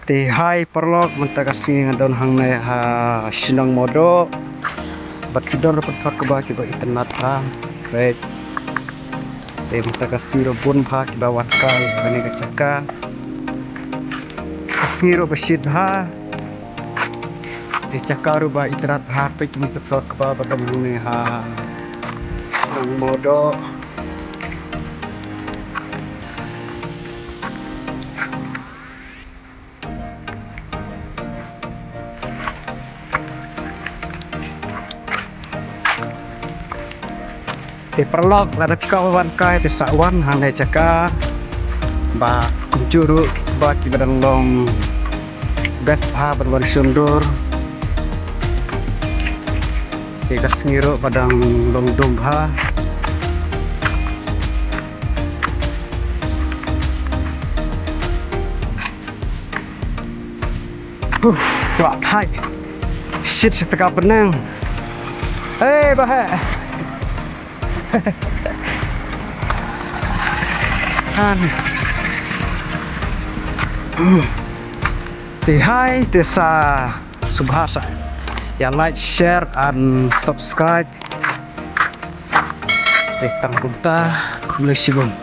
Ti hai perlok mentah kasih ngadon hang na ha sinang Mawdoh. Bat kidon dapat thot ke ba Jingitynnad ha. Baik. Ti mentah kasih robun ha ki bawat kai bani kacaka. Kasih ro besit ha. Ti cakaru ba itrat ha pe mentah thot ke ba badam ni ha. Sinang Mawdoh. Ti perlok ada kawan kai ti sawan hanai caka ba kuncuru ba ki badang long gas ha berwar sundur ti gas ngiro badang long dum ha wah thai shit seteka penang bah han ti hai ti sa subhasa ya like share and subscribe ti tang kunta mulai sibum